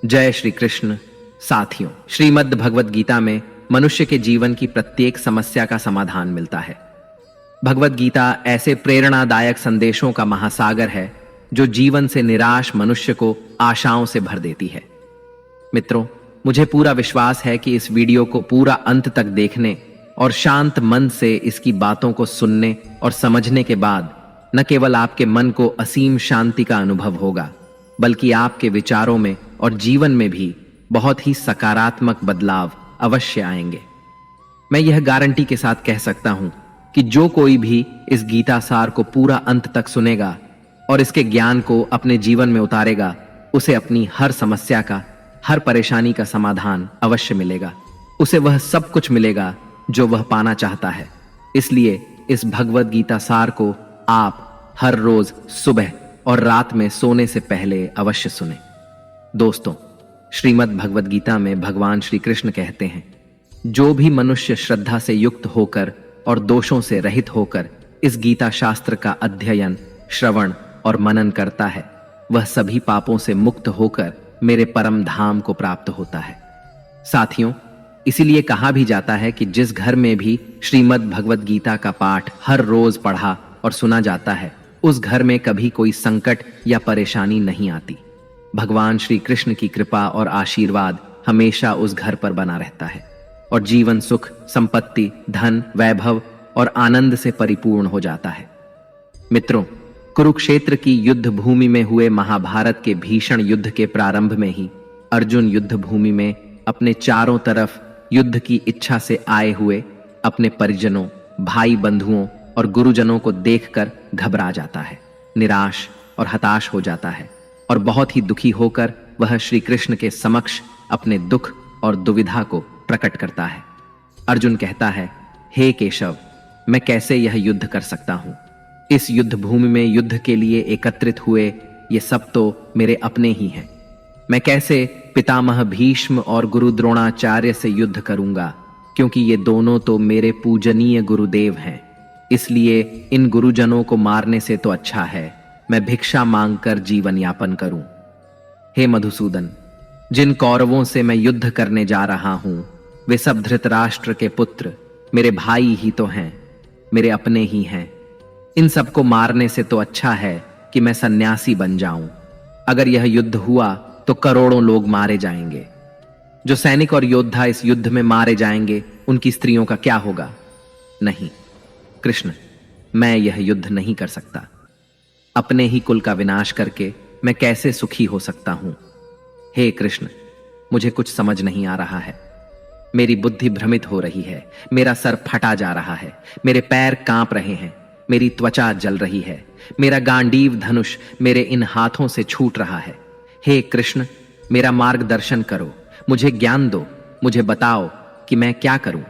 जय श्री कृष्ण। साथियों, श्रीमद् भगवद गीता में मनुष्य के जीवन की प्रत्येक समस्या का समाधान मिलता है। भगवद गीता ऐसे प्रेरणादायक संदेशों का महासागर है जो जीवन से निराश मनुष्य को आशाओं से भर देती है। मित्रों, मुझे पूरा विश्वास है कि इस वीडियो को पूरा अंत तक देखने और शांत मन से इसकी बातों को सुनने और समझने के बाद न केवल आपके मन को असीम शांति का अनुभव होगा, बल्कि आपके विचारों में और जीवन में भी बहुत ही सकारात्मक बदलाव अवश्य आएंगे। मैं यह गारंटी के साथ कह सकता हूं कि जो कोई भी इस गीता सार को पूरा अंत तक सुनेगा और इसके ज्ञान को अपने जीवन में उतारेगा, उसे अपनी हर समस्या का, हर परेशानी का समाधान अवश्य मिलेगा। उसे वह सब कुछ मिलेगा जो वह पाना चाहता है। इसलिए इस भगवद गीता सार को आप हर रोज सुबह और रात में सोने से पहले अवश्य सुने। दोस्तों, श्रीमद् भगवद गीता में भगवान श्री कृष्ण कहते हैं, जो भी मनुष्य श्रद्धा से युक्त होकर और दोषों से रहित होकर इस गीता शास्त्र का अध्ययन, श्रवण और मनन करता है, वह सभी पापों से मुक्त होकर मेरे परम धाम को प्राप्त होता है। साथियों, इसीलिए कहा भी जाता है कि जिस घर में भी श्रीमद् भगवद गीता का पाठ हर रोज पढ़ा और सुना जाता है, उस घर में कभी कोई संकट या परेशानी नहीं आती। भगवान श्री कृष्ण की कृपा और आशीर्वाद हमेशा उस घर पर बना रहता है और जीवन सुख, संपत्ति, धन, वैभव और आनंद से परिपूर्ण हो जाता है। मित्रों, कुरुक्षेत्र की युद्ध भूमि में हुए महाभारत के भीषण युद्ध के प्रारंभ में ही अर्जुन युद्ध भूमि में अपने चारों तरफ युद्ध की इच्छा से आए हुए अपने परिजनों, भाई बंधुओं और गुरुजनों को देखकर घबरा जाता है, निराश और हताश हो जाता है और बहुत ही दुखी होकर वह श्री कृष्ण के समक्ष अपने दुख और दुविधा को प्रकट करता है। अर्जुन कहता है, हे केशव, मैं कैसे यह युद्ध कर सकता हूं? इस युद्ध भूमि में युद्ध के लिए एकत्रित हुए ये सब तो मेरे अपने ही हैं। मैं कैसे पितामह भीष्म और गुरु द्रोणाचार्य से युद्ध करूंगा, क्योंकि ये दोनों तो मेरे पूजनीय गुरुदेव हैं। इसलिए इन गुरुजनों को मारने से तो अच्छा है मैं भिक्षा मांगकर जीवन यापन करूं। हे मधुसूदन, जिन कौरवों से मैं युद्ध करने जा रहा हूं, वे सब धृतराष्ट्र के पुत्र मेरे भाई ही तो हैं, मेरे अपने ही हैं। इन सबको मारने से तो अच्छा है कि मैं सन्यासी बन जाऊं। अगर यह युद्ध हुआ तो करोड़ों लोग मारे जाएंगे। जो सैनिक और योद्धा इस युद्ध में मारे जाएंगे, उनकी स्त्रियों का क्या होगा? नहीं कृष्ण, मैं यह युद्ध नहीं कर सकता। अपने ही कुल का विनाश करके मैं कैसे सुखी हो सकता हूं? हे कृष्ण, मुझे कुछ समझ नहीं आ रहा है। मेरी बुद्धि भ्रमित हो रही है, मेरा सर फटा जा रहा है, मेरे पैर कांप रहे हैं, मेरी त्वचा जल रही है, मेरा गांडीव धनुष मेरे इन हाथों से छूट रहा है। हे कृष्ण, मेरा मार्गदर्शन करो, मुझे ज्ञान दो, मुझे बताओ कि मैं क्या करूं।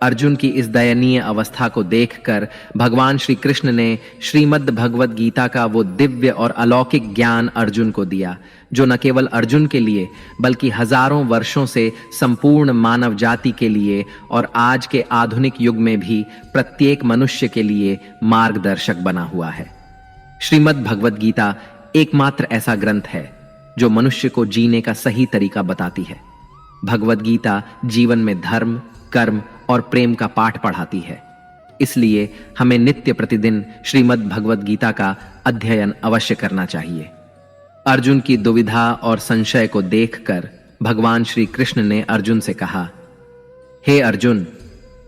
अर्जुन की इस दयनीय अवस्था को देखकर भगवान श्री कृष्ण ने श्रीमद् भगवद गीता का वो दिव्य और अलौकिक ज्ञान अर्जुन को दिया, जो न केवल अर्जुन के लिए बल्कि हजारों वर्षों से संपूर्ण मानव जाति के लिए और आज के आधुनिक युग में भी प्रत्येक मनुष्य के लिए मार्गदर्शक बना हुआ है। श्रीमद् भगवद गीता एकमात्र ऐसा ग्रंथ है जो मनुष्य को जीने का सही तरीका बताती है। भगवद गीता जीवन में धर्म, कर्म और प्रेम का पाठ पढ़ाती है। इसलिए हमें नित्य प्रतिदिन श्रीमद् भगवद गीता का अध्ययन अवश्य करना चाहिए। अर्जुन की दुविधा और संशय को देखकर भगवान श्री कृष्ण ने अर्जुन से कहा, हे अर्जुन,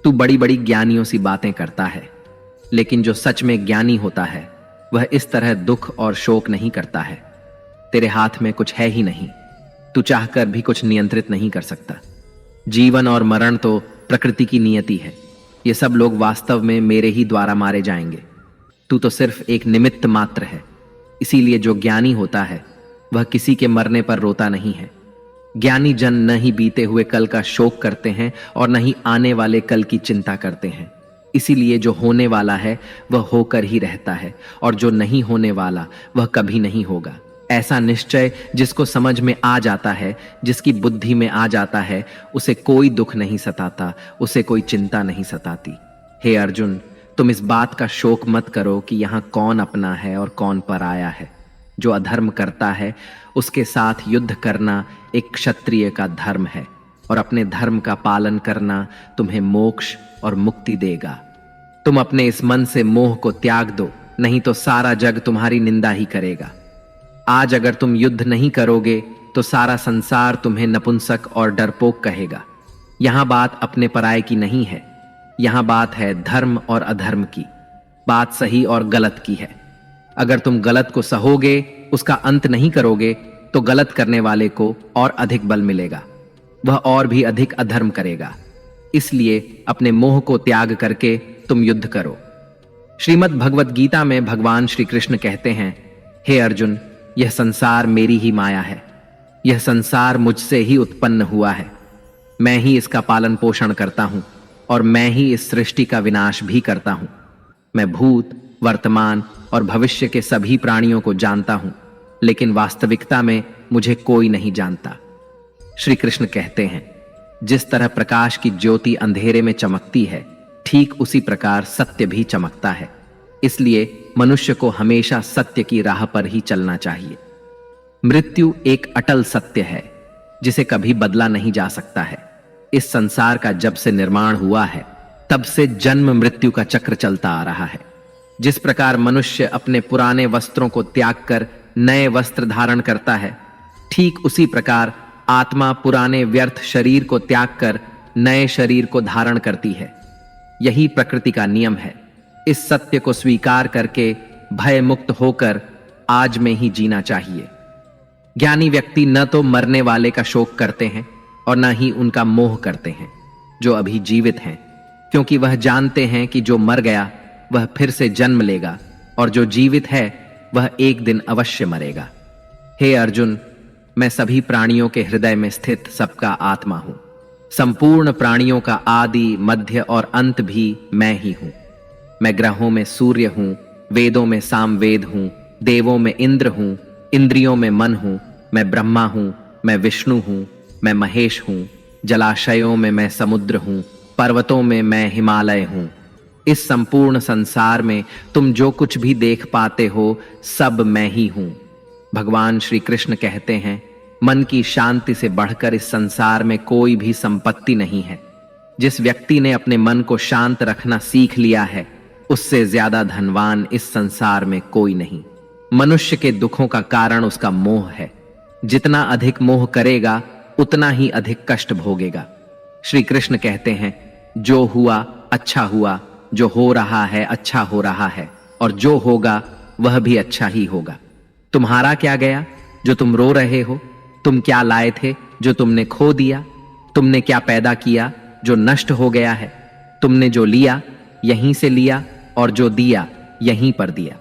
तू बड़ी बड़ी ज्ञानियों सी बातें करता है, लेकिन जो सच में ज्ञानी होता है वह इस तरह दुख और शोक नहीं करता है। तेरे हाथ में कुछ है ही नहीं, तू चाहकर भी कुछ नियंत्रित नहीं कर सकता। जीवन और मरण तो प्रकृति की नियति है। ये सब लोग वास्तव में मेरे ही द्वारा मारे जाएंगे। तू तो सिर्फ एक निमित्त मात्र है। इसीलिए जो ज्ञानी होता है वह किसी के मरने पर रोता नहीं है। ज्ञानी जन न ही बीते हुए कल का शोक करते हैं और न ही आने वाले कल की चिंता करते हैं। इसीलिए जो होने वाला है वह होकर ही रहता है और जो नहीं होने वाला वह कभी नहीं होगा। ऐसा निश्चय जिसको समझ में आ जाता है, जिसकी बुद्धि में आ जाता है, उसे कोई दुख नहीं सताता, उसे कोई चिंता नहीं सताती। हे अर्जुन, तुम इस बात का शोक मत करो कि यहाँ कौन अपना है और कौन पराया है। जो अधर्म करता है उसके साथ युद्ध करना एक क्षत्रिय का धर्म है, और अपने धर्म का पालन करना तुम्हें मोक्ष और मुक्ति देगा। तुम अपने इस मन से मोह को त्याग दो, नहीं तो सारा जग तुम्हारी निंदा ही करेगा। आज अगर तुम युद्ध नहीं करोगे तो सारा संसार तुम्हें नपुंसक और डरपोक कहेगा। यहां बात अपने पराये की नहीं है, यहां बात है धर्म और अधर्म की, बात सही और गलत की है। अगर तुम गलत को सहोगे, उसका अंत नहीं करोगे, तो गलत करने वाले को और अधिक बल मिलेगा, वह और भी अधिक अधर्म करेगा। इसलिए अपने मोह को त्याग करके तुम युद्ध करो। श्रीमद् भगवत गीता में भगवान श्री कृष्ण कहते हैं, हे अर्जुन, यह संसार मेरी ही माया है। यह संसार मुझसे ही उत्पन्न हुआ है। मैं ही इसका पालन पोषण करता हूं और मैं ही इस सृष्टि का विनाश भी करता हूं। मैं भूत, वर्तमान और भविष्य के सभी प्राणियों को जानता हूं, लेकिन वास्तविकता में मुझे कोई नहीं जानता। श्री कृष्ण कहते हैं, जिस तरह प्रकाश की ज्योति अंधेरे में चमकती है, ठीक उसी प्रकार सत्य भी चमकता है। इसलिए मनुष्य को हमेशा सत्य की राह पर ही चलना चाहिए। मृत्यु एक अटल सत्य है जिसे कभी बदला नहीं जा सकता है। इस संसार का जब से निर्माण हुआ है, तब से जन्म मृत्यु का चक्र चलता आ रहा है। जिस प्रकार मनुष्य अपने पुराने वस्त्रों को त्याग कर नए वस्त्र धारण करता है, ठीक उसी प्रकार आत्मा पुराने व्यर्थ शरीर को त्याग कर नए शरीर को धारण करती है। यही प्रकृति का नियम है। इस सत्य को स्वीकार करके भय मुक्त होकर आज में ही जीना चाहिए। ज्ञानी व्यक्ति न तो मरने वाले का शोक करते हैं और न ही उनका मोह करते हैं जो अभी जीवित हैं, क्योंकि वह जानते हैं कि जो मर गया वह फिर से जन्म लेगा और जो जीवित है वह एक दिन अवश्य मरेगा। हे अर्जुन, मैं सभी प्राणियों के हृदय में स्थित सबका आत्मा हूं। संपूर्ण प्राणियों का आदि, मध्य और अंत भी मैं ही हूं। मैं ग्रहों में सूर्य हूं, वेदों में सामवेद हूं, देवों में इंद्र हूं, इंद्रियों में मन हूं। मैं ब्रह्मा हूं, मैं विष्णु हूं, मैं महेश हूं। जलाशयों में मैं समुद्र हूं, पर्वतों में मैं हिमालय हूं। इस संपूर्ण संसार में तुम जो कुछ भी देख पाते हो, सब मैं ही हूं। भगवान श्री कृष्ण कहते हैं, मन की शांति से बढ़कर इस संसार में कोई भी संपत्ति नहीं है। जिस व्यक्ति ने अपने मन को शांत रखना सीख लिया है, उससे ज्यादा धनवान इस संसार में कोई नहीं। मनुष्य के दुखों का कारण उसका मोह है। जितना अधिक मोह करेगा, उतना ही अधिक कष्ट भोगेगा। श्री कृष्ण कहते हैं, जो हुआ अच्छा हुआ, जो हो रहा है अच्छा हो रहा है, और जो होगा वह भी अच्छा ही होगा। तुम्हारा क्या गया जो तुम रो रहे हो? तुम क्या लाए थे जो तुमने खो दिया? तुमने क्या पैदा किया जो नष्ट हो गया है? तुमने जो लिया यहीं से लिया, और जो दिया यहीं पर दिया।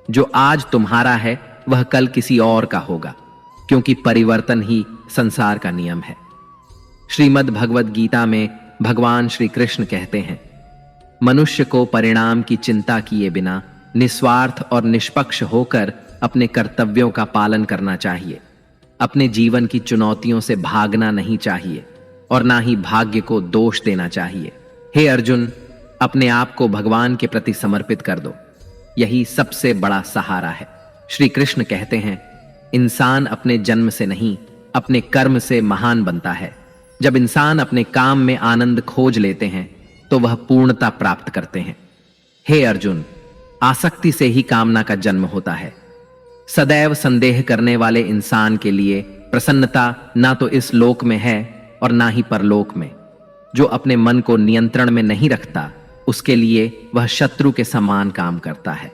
जो आज तुम्हारा है वह कल किसी और का होगा, क्योंकि परिवर्तन ही संसार का नियम है। श्रीमद् भगवत गीता में भगवान श्री कृष्ण कहते हैं, मनुष्य को परिणाम की चिंता किए बिना निस्वार्थ और निष्पक्ष होकर अपने कर्तव्यों का पालन करना चाहिए। अपने जीवन की चुनौतियों से भागना नहीं चाहिए और ना ही भाग्य को दोष देना चाहिए। हे अर्जुन, अपने आप को भगवान के प्रति समर्पित कर दो, यही सबसे बड़ा सहारा है। श्री कृष्ण कहते हैं, इंसान अपने जन्म से नहीं, अपने कर्म से महान बनता है। जब इंसान अपने काम में आनंद खोज लेते हैं तो वह पूर्णता प्राप्त करते हैं। हे अर्जुन, आसक्ति से ही कामना का जन्म होता है। सदैव संदेह करने वाले इंसान के लिए प्रसन्नता ना तो इस लोक में है और ना ही परलोक में। जो अपने मन को नियंत्रण में नहीं रखता, उसके लिए वह शत्रु के समान काम करता है।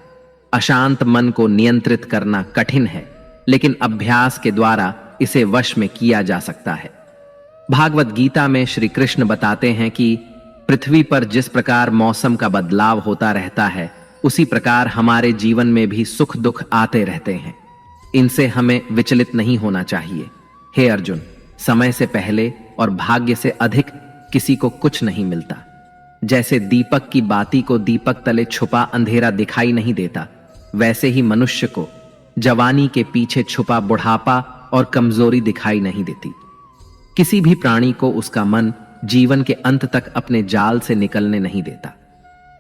अशांत मन को नियंत्रित करना कठिन है, लेकिन अभ्यास के द्वारा इसे वश में किया जा सकता है। भागवत गीता में श्री कृष्ण बताते हैं कि पृथ्वी पर जिस प्रकार मौसम का बदलाव होता रहता है, उसी प्रकार हमारे जीवन में भी सुख दुख आते रहते हैं। इनसे हमें विचलित नहीं होना चाहिए। हे अर्जुन, समय से पहले और भाग्य से अधिक किसी को कुछ नहीं मिलता। जैसे दीपक की बाती को दीपक तले छुपा अंधेरा दिखाई नहीं देता, वैसे ही मनुष्य को जवानी के पीछे छुपा बुढ़ापा और कमजोरी दिखाई नहीं देती। किसी भी प्राणी को उसका मन जीवन के अंत तक अपने जाल से निकलने नहीं देता।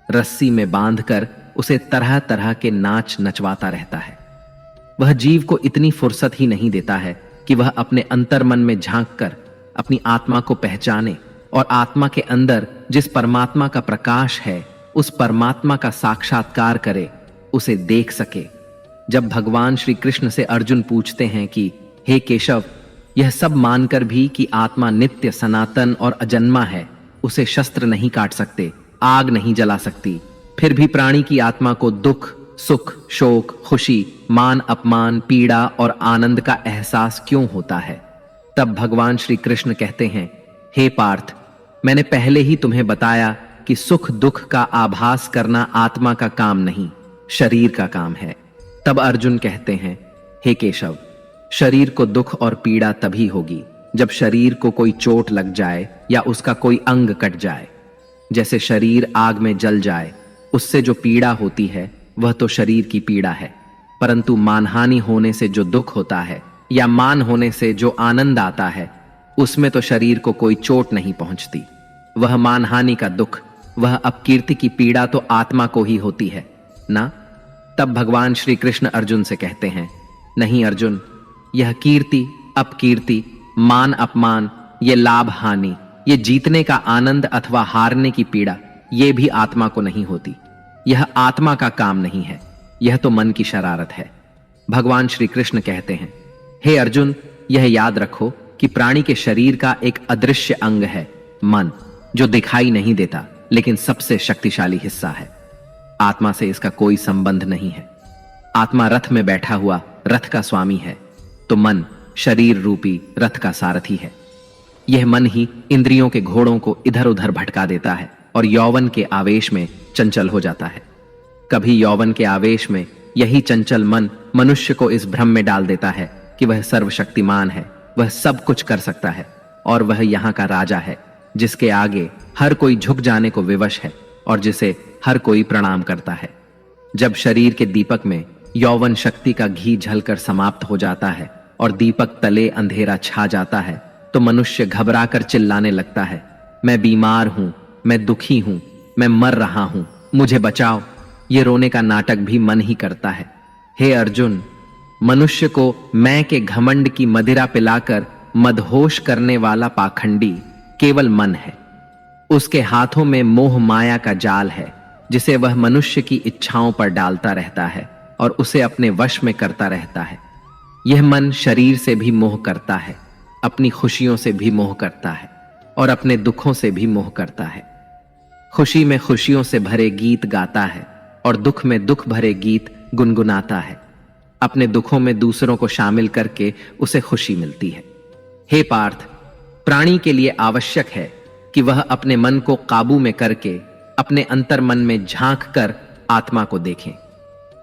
रस्सी में बांधकर उसे तरह तरह के नाच नचवाता रहता है। वह जीव को इतनी फुर्सत ही नहीं देता है कि वह अपने अंतर्मन में झांक कर अपनी आत्मा को पहचाने और आत्मा के अंदर जिस परमात्मा का प्रकाश है उस परमात्मा का साक्षात्कार करे, उसे देख सके। जब भगवान श्री कृष्ण से अर्जुन पूछते हैं कि हे केशव, यह सब मानकर भी कि आत्मा नित्य सनातन और अजन्मा है, उसे शस्त्र नहीं काट सकते, आग नहीं जला सकती, फिर भी प्राणी की आत्मा को दुख, सुख, शोक, खुशी, मान अपमान, पीड़ा और आनंद का एहसास क्यों होता है? तब भगवान श्री कृष्ण कहते हैं, हे पार्थ, मैंने पहले ही तुम्हें बताया कि सुख दुख का आभास करना आत्मा का काम नहीं, शरीर का काम है। तब अर्जुन कहते हैं, हे केशव, शरीर को दुख और पीड़ा तभी होगी जब शरीर को कोई चोट लग जाए या उसका कोई अंग कट जाए। जैसे शरीर आग में जल जाए, उससे जो पीड़ा होती है वह तो शरीर की पीड़ा है, परंतु मानहानि होने से जो दुख होता है या मान होने से जो आनंद आता है, उसमें तो शरीर को कोई चोट नहीं पहुंचती। वह मानहानि का दुख, वह अपकीर्ति की पीड़ा तो आत्मा को ही होती है ना। तब भगवान श्री कृष्ण अर्जुन से कहते हैं, नहीं अर्जुन, यह कीर्ति अपकीर्ति, मान अपमान, ये लाभ हानि, ये जीतने का आनंद अथवा हारने की पीड़ा, ये भी आत्मा को नहीं होती। यह आत्मा का काम नहीं है, यह तो मन की शरारत है। भगवान श्री कृष्ण कहते हैं, हे अर्जुन, यह याद रखो कि प्राणी के शरीर का एक अदृश्य अंग है मन, जो दिखाई नहीं देता लेकिन सबसे शक्तिशाली हिस्सा है। आत्मा से इसका कोई संबंध नहीं है। आत्मा रथ में बैठा हुआ रथ का स्वामी है, तो मन शरीर रूपी रथ का सारथी है। यह मन ही इंद्रियों के घोड़ों को इधर उधर भटका देता है और यौवन के आवेश में चंचल हो जाता है। कभी यौवन के आवेश में यही चंचल मन मनुष्य को इस भ्रम में डाल देता है कि वह सर्वशक्तिमान है, वह सब कुछ कर सकता है और वह यहाँ का राजा है, जिसके आगे हर कोई झुक जाने को विवश है और जिसे हर कोई प्रणाम करता है। जब शरीर के दीपक में यौवन शक्ति का घी झलकर समाप्त हो जाता है और दीपक तले अंधेरा छा जाता है, तो मनुष्य घबराकर चिल्लाने लगता है, मैं बीमार हूं, मैं दुखी हूं, मैं मर रहा हूं, मुझे बचाओ। ये रोने का नाटक भी मन ही करता है। हे अर्जुन, मनुष्य को मैं के घमंड की मदिरा पिलाकर मदहोश करने वाला पाखंडी केवल मन है। उसके हाथों में मोह माया का जाल है, जिसे वह मनुष्य की इच्छाओं पर डालता रहता है और उसे अपने वश में करता रहता है। यह मन शरीर से भी मोह करता है, अपनी खुशियों से भी मोह करता है और अपने दुखों से भी मोह करता है। खुशी में खुशियों से भरे गीत गाता है और दुख में दुख भरे गीत गुनगुनाता है। अपने दुखों में दूसरों को शामिल करके उसे खुशी मिलती है। हे पार्थ, प्राणी के लिए आवश्यक है कि वह अपने मन को काबू में करके अपने अंतर्मन में झांक कर आत्मा को देखें।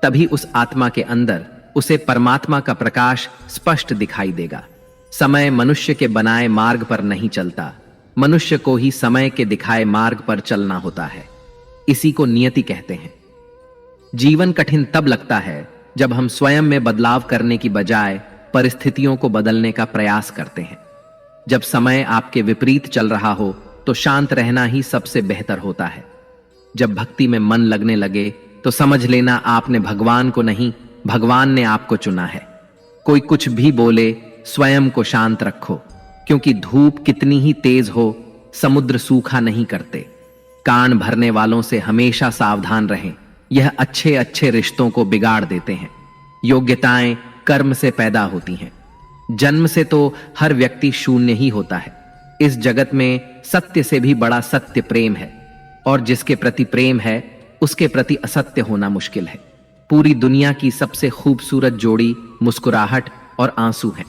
तभी उस आत्मा के अंदर उसे परमात्मा का प्रकाश स्पष्ट दिखाई देगा। समय मनुष्य के बनाए मार्ग पर नहीं चलता, मनुष्य को ही समय के दिखाए मार्ग पर चलना होता है। इसी को नियति कहते हैं। जीवन कठिन तब लगता है जब हम स्वयं में बदलाव करने की बजाय परिस्थितियों को बदलने का प्रयास करते हैं। जब समय आपके विपरीत चल रहा हो तो शांत रहना ही सबसे बेहतर होता है। जब भक्ति में मन लगने लगे तो समझ लेना आपने भगवान को नहीं, भगवान ने आपको चुना है। कोई कुछ भी बोले, स्वयं को शांत रखो, क्योंकि धूप कितनी ही तेज हो, समुद्र सूखा नहीं करते। कान भरने वालों से हमेशा सावधान रहें, यह अच्छे अच्छे रिश्तों को बिगाड़ देते हैं। योग्यताएं कर्म से पैदा होती हैं। जन्म से तो हर व्यक्ति शून्य ही होता है। इस जगत में सत्य से भी बड़ा सत्य प्रेम है, और जिसके प्रति प्रेम है उसके प्रति असत्य होना मुश्किल है। पूरी दुनिया की सबसे खूबसूरत जोड़ी मुस्कुराहट और आंसू है।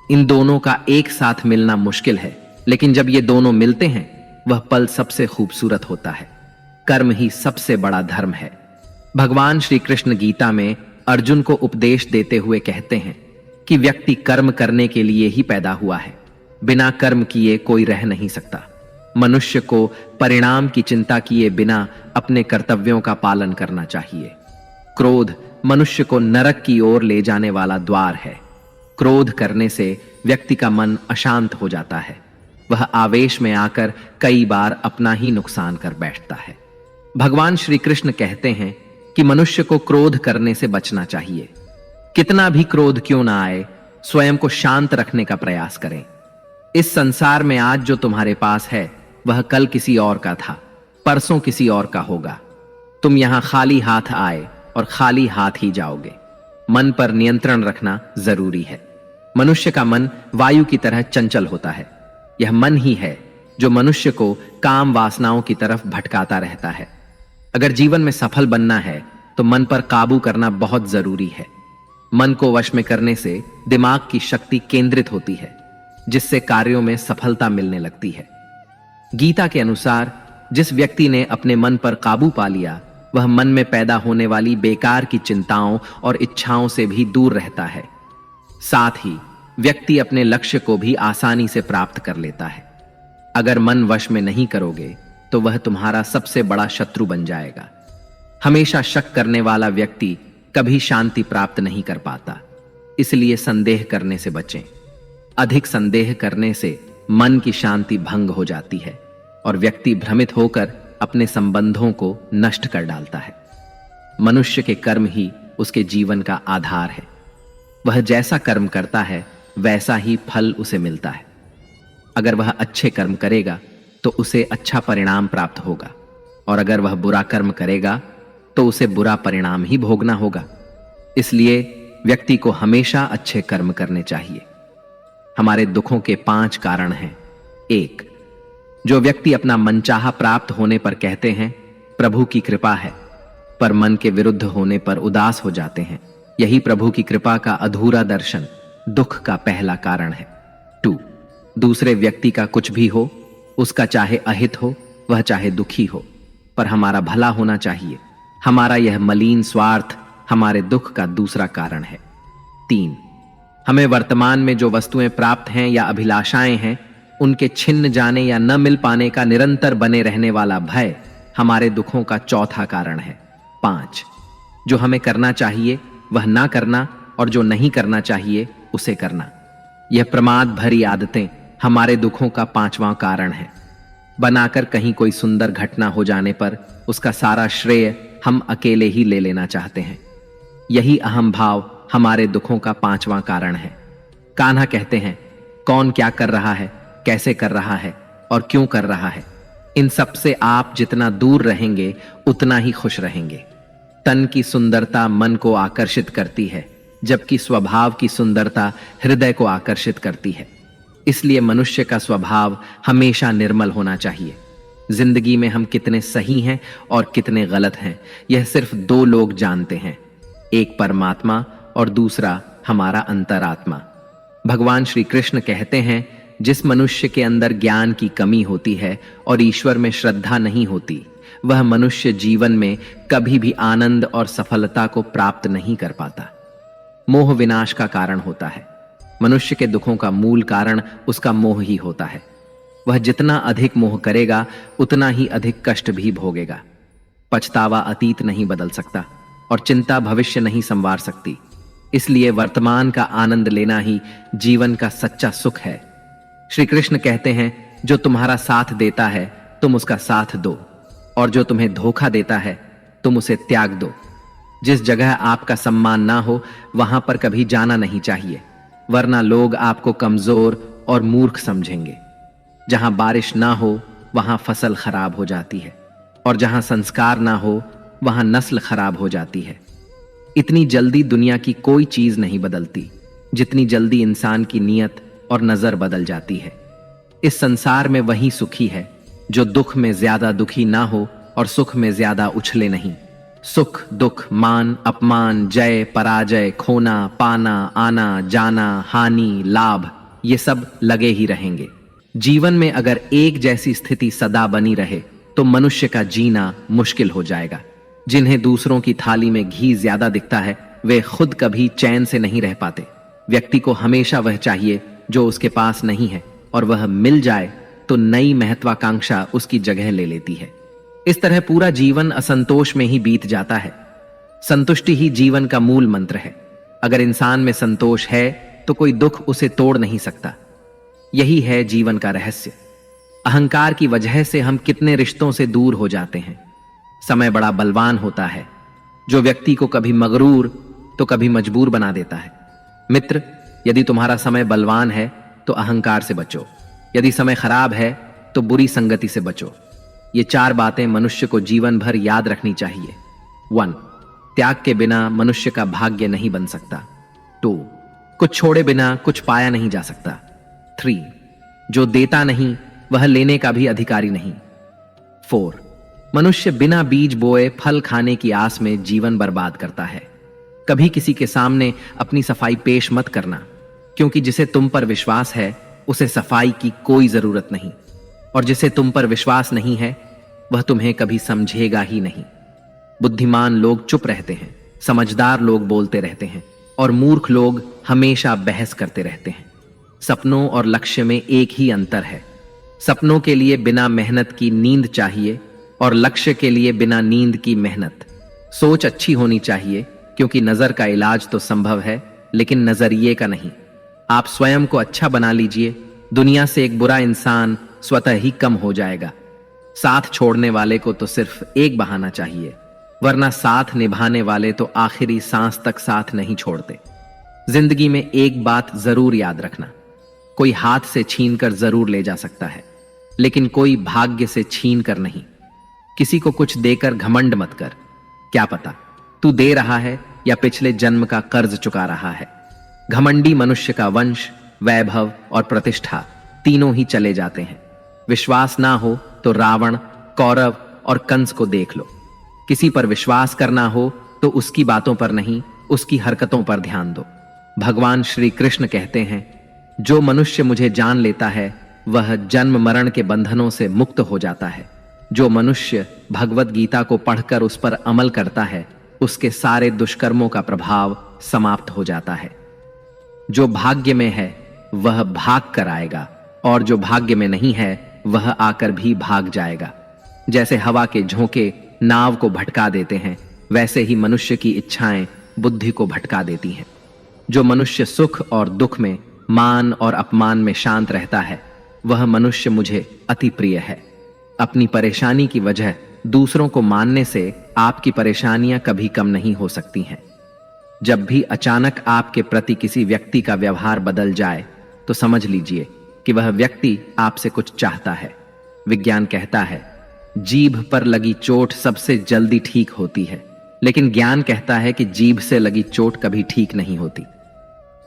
इन दोनों का एक साथ मिलना मुश्किल है, लेकिन जब ये दोनों मिलते हैं वह पल सबसे खूबसूरत होता है। कर्म ही सबसे बड़ा धर्म है। भगवान श्री कृष्ण गीता में अर्जुन को उपदेश देते हुए कहते हैं कि व्यक्ति कर्म करने के लिए ही पैदा हुआ है, बिना कर्म किए कोई रह नहीं सकता। मनुष्य को परिणाम की चिंता किए बिना अपने कर्तव्यों का पालन करना चाहिए। क्रोध मनुष्य को नरक की ओर ले जाने वाला द्वार है। क्रोध करने से व्यक्ति का मन अशांत हो जाता है। वह आवेश में आकर कई बार अपना ही नुकसान कर बैठता है। भगवान श्री कृष्ण कहते हैं कि मनुष्य को क्रोध करने से बचना चाहिए। कितना भी क्रोध क्यों ना आए, स्वयं को शांत रखने का प्रयास करें। इस संसार में आज जो तुम्हारे पास है वह कल किसी और का था, परसों किसी और का होगा। तुम यहां खाली हाथ आए और खाली हाथ ही जाओगे। मन पर नियंत्रण रखना जरूरी है। मनुष्य का मन वायु की तरह चंचल होता है। यह मन ही है जो मनुष्य को काम वासनाओं की तरफ भटकाता रहता है। अगर जीवन में सफल बनना है तो मन पर काबू करना बहुत जरूरी है। मन को वश में करने से दिमाग की शक्ति केंद्रित होती है, जिससे कार्यों में सफलता मिलने लगती है। गीता के अनुसार जिस व्यक्ति ने अपने मन पर काबू पा लिया वह मन में पैदा होने वाली बेकार की चिंताओं और इच्छाओं से भी दूर रहता है। साथ ही व्यक्ति अपने लक्ष्य को भी आसानी से प्राप्त कर लेता है। अगर मन वश में नहीं करोगे तो वह तुम्हारा सबसे बड़ा शत्रु बन जाएगा। हमेशा शक करने वाला व्यक्ति कभी शांति प्राप्त नहीं कर पाता, इसलिए संदेह करने से बचें। अधिक संदेह करने से मन की शांति भंग हो जाती है और व्यक्ति भ्रमित होकर अपने संबंधों को नष्ट कर डालता है। मनुष्य के कर्म ही उसके जीवन का आधार है। वह जैसा कर्म करता है वैसा ही फल उसे मिलता है। अगर वह अच्छे कर्म करेगा तो उसे अच्छा परिणाम प्राप्त होगा, और अगर वह बुरा कर्म करेगा तो उसे बुरा परिणाम ही भोगना होगा। इसलिए व्यक्ति को हमेशा अच्छे कर्म करने चाहिए। हमारे दुखों के 5 कारण हैं। 1. जो व्यक्ति अपना मनचाहा प्राप्त होने पर कहते हैं प्रभु की कृपा है, पर मन के विरुद्ध होने पर उदास हो जाते हैं, यही प्रभु की कृपा का अधूरा दर्शन दुख का पहला कारण है। 2. दूसरे व्यक्ति का कुछ भी हो, उसका चाहे अहित हो वह चाहे दुखी हो, पर हमारा भला होना चाहिए। हमारा यह मलिन स्वार्थ हमारे दुख का दूसरा कारण है। 3. हमें वर्तमान में जो वस्तुएं प्राप्त हैं या अभिलाषाएं हैं उनके छिन्न जाने या न मिल पाने का निरंतर बने रहने वाला भय हमारे दुखों का चौथा कारण है। 5. जो हमें करना चाहिए वह ना करना और जो नहीं करना चाहिए उसे करना, यह प्रमाद भरी आदतें हमारे दुखों का 5वां कारण है। बनाकर कहीं कोई सुंदर घटना हो जाने पर उसका सारा श्रेय हम अकेले ही ले लेना चाहते हैं। यही अहम भाव हमारे दुखों का 5वां कारण है। कान्हा कहते हैं कौन क्या कर रहा है, कैसे कर रहा है और क्यों कर रहा है, इन सब से आप जितना दूर रहेंगे उतना ही खुश रहेंगे। तन की सुंदरता मन को आकर्षित करती है, जबकि स्वभाव की सुंदरता हृदय को आकर्षित करती है। इसलिए मनुष्य का स्वभाव हमेशा निर्मल होना चाहिए। जिंदगी में हम कितने सही हैं और कितने गलत हैं यह सिर्फ 2 लोग जानते हैं, एक परमात्मा और दूसरा हमारा अंतरात्मा। भगवान श्री कृष्ण कहते हैं जिस मनुष्य के अंदर ज्ञान की कमी होती है और ईश्वर में श्रद्धा नहीं होती वह मनुष्य जीवन में कभी भी आनंद और सफलता को प्राप्त नहीं कर पाता। मोह विनाश का कारण होता है। मनुष्य के दुखों का मूल कारण उसका मोह ही होता है। वह जितना अधिक मोह करेगा उतना ही अधिक कष्ट भी भोगेगा। पछतावा अतीत नहीं बदल सकता और चिंता भविष्य नहीं संवार सकती। इसलिए वर्तमान का आनंद लेना ही जीवन का सच्चा सुख है। श्री कृष्ण कहते हैं जो तुम्हारा साथ देता है तुम उसका साथ दो, और जो तुम्हें धोखा देता है तुम उसे त्याग दो। जिस जगह आपका सम्मान ना हो वहां पर कभी जाना नहीं चाहिए, वरना लोग आपको कमजोर और मूर्ख समझेंगे। जहां बारिश ना हो वहां फसल खराब हो जाती है, और जहां संस्कार ना हो वहां नस्ल खराब हो जाती है। इतनी जल्दी दुनिया की कोई चीज नहीं बदलती जितनी जल्दी इंसान की नीयत और नजर बदल जाती है। इस संसार में वही सुखी है जो दुख में ज्यादा दुखी ना हो और सुख में ज्यादा उछले नहीं। सुख दुख मान अपमान जय पराजय खोना पाना आना जाना हानि लाभ ये सब लगे ही रहेंगे। जीवन में अगर एक जैसी स्थिति सदा बनी रहे तो मनुष्य का जीना मुश्किल हो जाएगा। जिन्हें दूसरों की थाली में घी ज्यादा दिखता है वे खुद कभी चैन से नहीं रह पाते। व्यक्ति को हमेशा वह चाहिए जो उसके पास नहीं है, और वह मिल जाए तो नई महत्वाकांक्षा उसकी जगह ले लेती है। इस तरह पूरा जीवन असंतोष में ही बीत जाता है। संतुष्टि ही जीवन का मूल मंत्र है। अगर इंसान में संतोष है तो कोई दुख उसे तोड़ नहीं सकता। यही है जीवन का रहस्य। अहंकार की वजह से हम कितने रिश्तों से दूर हो जाते हैं। समय बड़ा बलवान होता है। जो व्यक्ति को कभी मगरूर तो कभी मजबूर बना देता है। मित्र, यदि तुम्हारा समय बलवान है तो अहंकार से बचो, यदि समय खराब है तो बुरी संगति से बचो। ये 4 बातें मनुष्य को जीवन भर याद रखनी चाहिए। 1. त्याग के बिना मनुष्य का भाग्य नहीं बन सकता। 2. कुछ छोड़े बिना कुछ पाया नहीं जा सकता। 3. जो देता नहीं वह लेने का भी अधिकारी नहीं। 4. मनुष्य बिना बीज बोए फल खाने की आस में जीवन बर्बाद करता है। कभी किसी के सामने अपनी सफाई पेश मत करना, क्योंकि जिसे तुम पर विश्वास है उसे सफाई की कोई जरूरत नहीं, और जिसे तुम पर विश्वास नहीं है वह तुम्हें कभी समझेगा ही नहीं। बुद्धिमान लोग चुप रहते हैं, समझदार लोग बोलते रहते हैं, और मूर्ख लोग हमेशा बहस करते रहते हैं। सपनों और लक्ष्य में एक ही अंतर है। सपनों के लिए बिना मेहनत की नींद चाहिए और लक्ष्य के लिए बिना नींद की मेहनत। सोच अच्छी होनी चाहिए, क्योंकि नजर का इलाज तो संभव है, लेकिन नजरिए का नहीं। आप स्वयं को अच्छा बना लीजिए, दुनिया से एक बुरा इंसान स्वतः ही कम हो जाएगा। साथ छोड़ने वाले को तो सिर्फ एक बहाना चाहिए, वरना साथ निभाने वाले तो आखिरी सांस तक साथ नहीं छोड़ते। जिंदगी में एक बात जरूर याद रखना, कोई हाथ से छीन कर जरूर ले जा सकता है, लेकिन कोई भाग्य से छीन कर नहीं। किसी को कुछ देकर घमंड मत कर, क्या पता तू दे रहा है या पिछले जन्म का कर्ज चुका रहा है। घमंडी मनुष्य का वंश, वैभव और प्रतिष्ठा तीनों ही चले जाते हैं। विश्वास ना हो तो रावण, कौरव और कंस को देख लो। किसी पर विश्वास करना हो तो उसकी बातों पर नहीं, उसकी हरकतों पर ध्यान दो। भगवान श्री कृष्ण कहते हैं, जो मनुष्य मुझे जान लेता है वह जन्म मरण के बंधनों से मुक्त हो जाता है। जो मनुष्य भगवत गीता को पढ़कर उस पर अमल करता है उसके सारे दुष्कर्मों का प्रभाव समाप्त हो जाता है। जो भाग्य में है वह भाग कर आएगा, और जो भाग्य में नहीं है वह आकर भी भाग जाएगा। जैसे हवा के झोंके नाव को भटका देते हैं, वैसे ही मनुष्य की इच्छाएं बुद्धि को भटका देती हैं। जो मनुष्य सुख और दुख में, मान और अपमान में शांत रहता है वह मनुष्य मुझे अति प्रिय है। अपनी परेशानी की वजह दूसरों को मानने से आपकी परेशानियां कभी कम नहीं हो सकती हैं। जब भी अचानक आपके प्रति किसी व्यक्ति का व्यवहार बदल जाए तो समझ लीजिए कि वह व्यक्ति आपसे कुछ चाहता है। विज्ञान कहता है, जीभ पर लगी चोट सबसे जल्दी ठीक होती है, लेकिन ज्ञान कहता है कि जीभ से लगी चोट कभी ठीक नहीं होती।